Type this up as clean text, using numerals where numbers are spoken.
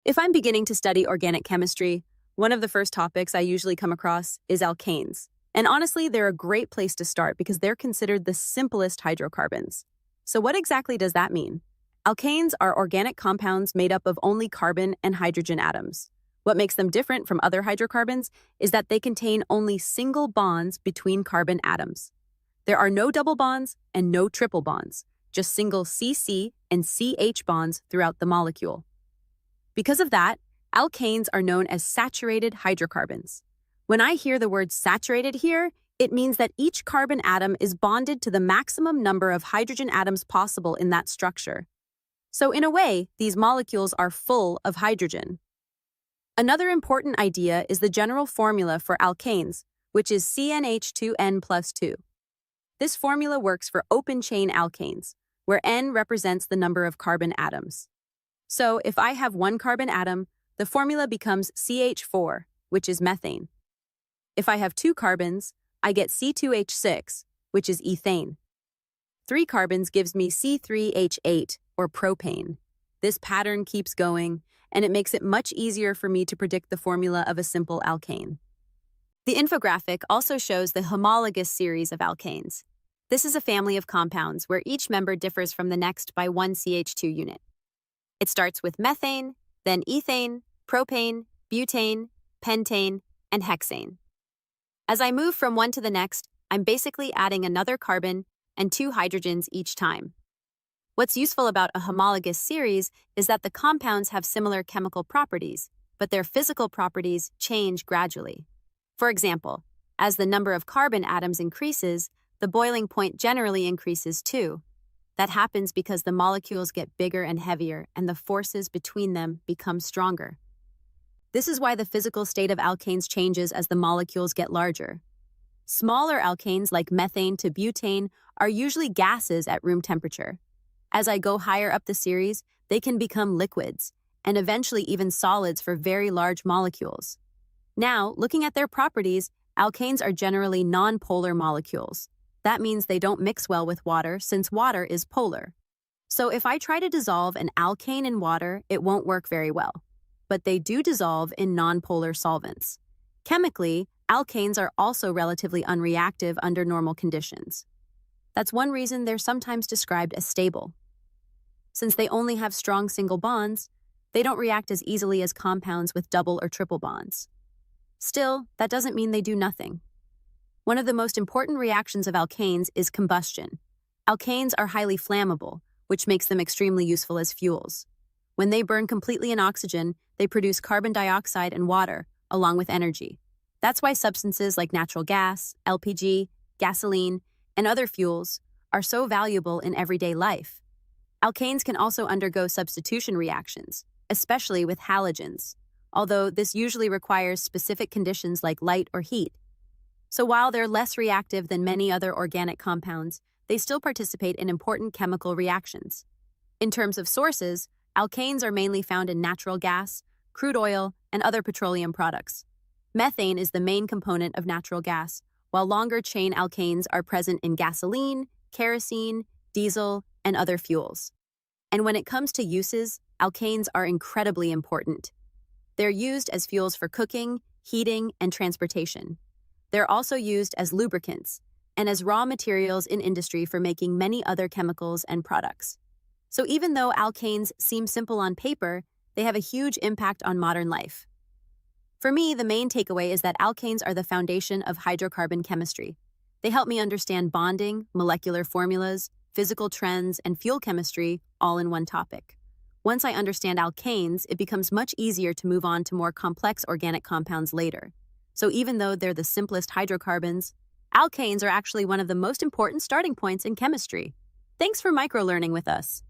If I'm beginning to study organic chemistry, one of the first topics I usually come across is alkanes. And honestly, they're a great place to start because they're considered the simplest hydrocarbons. So what exactly does that mean? Alkanes are organic compounds made up of only carbon and hydrogen atoms. What makes them different from other hydrocarbons is that they contain only single bonds between carbon atoms. There are no double bonds and no triple bonds, just single CC and CH bonds throughout the molecule. Because of that, alkanes are known as saturated hydrocarbons. When I hear the word saturated here, it means that each carbon atom is bonded to the maximum number of hydrogen atoms possible in that structure. So in a way, these molecules are full of hydrogen. Another important idea is the general formula for alkanes, which is CnH2n plus 2. This formula works for open-chain alkanes, where N represents the number of carbon atoms. So if I have one carbon atom, the formula becomes CH4, which is methane. If I have two carbons, I get C2H6, which is ethane. 3 carbons gives me C3H8, or propane. This pattern keeps going, and it makes it much easier for me to predict the formula of a simple alkane. The infographic also shows the homologous series of alkanes. This is a family of compounds where each member differs from the next by one CH2 unit. It starts with methane, then ethane, propane, butane, pentane, and hexane. As I move from one to the next, I'm basically adding another carbon and 2 hydrogens each time. What's useful about a homologous series is that the compounds have similar chemical properties, but their physical properties change gradually. For example, as the number of carbon atoms increases, the boiling point generally increases too. That happens because the molecules get bigger and heavier, and the forces between them become stronger. This is why the physical state of alkanes changes as the molecules get larger. Smaller alkanes like methane to butane are usually gases at room temperature. As I go higher up the series, they can become liquids, and eventually even solids for very large molecules. Now, looking at their properties, alkanes are generally non-polar molecules. That means they don't mix well with water since water is polar. So if I try to dissolve an alkane in water, it won't work very well. But they do dissolve in non-polar solvents. Chemically, alkanes are also relatively unreactive under normal conditions. That's one reason they're sometimes described as stable. Since they only have strong single bonds, they don't react as easily as compounds with double or triple bonds. Still, that doesn't mean they do nothing. One of the most important reactions of alkanes is combustion. Alkanes are highly flammable, which makes them extremely useful as fuels. When they burn completely in oxygen, they produce carbon dioxide and water, along with energy. That's why substances like natural gas, LPG, gasoline, and other fuels are so valuable in everyday life. Alkanes can also undergo substitution reactions, especially with halogens, although this usually requires specific conditions like light or heat. So while they're less reactive than many other organic compounds, they still participate in important chemical reactions. In terms of sources, alkanes are mainly found in natural gas, crude oil, and other petroleum products. Methane is the main component of natural gas, while longer-chain alkanes are present in gasoline, kerosene, diesel, and other fuels. And when it comes to uses, alkanes are incredibly important. They're used as fuels for cooking, heating, and transportation. They're also used as lubricants and as raw materials in industry for making many other chemicals and products. So even though alkanes seem simple on paper, they have a huge impact on modern life. For me, the main takeaway is that alkanes are the foundation of hydrocarbon chemistry. They help me understand bonding, molecular formulas, physical trends, and fuel chemistry all in one topic. Once I understand alkanes, it becomes much easier to move on to more complex organic compounds later. So even though they're the simplest hydrocarbons, alkanes are actually one of the most important starting points in chemistry. Thanks for microlearning with us.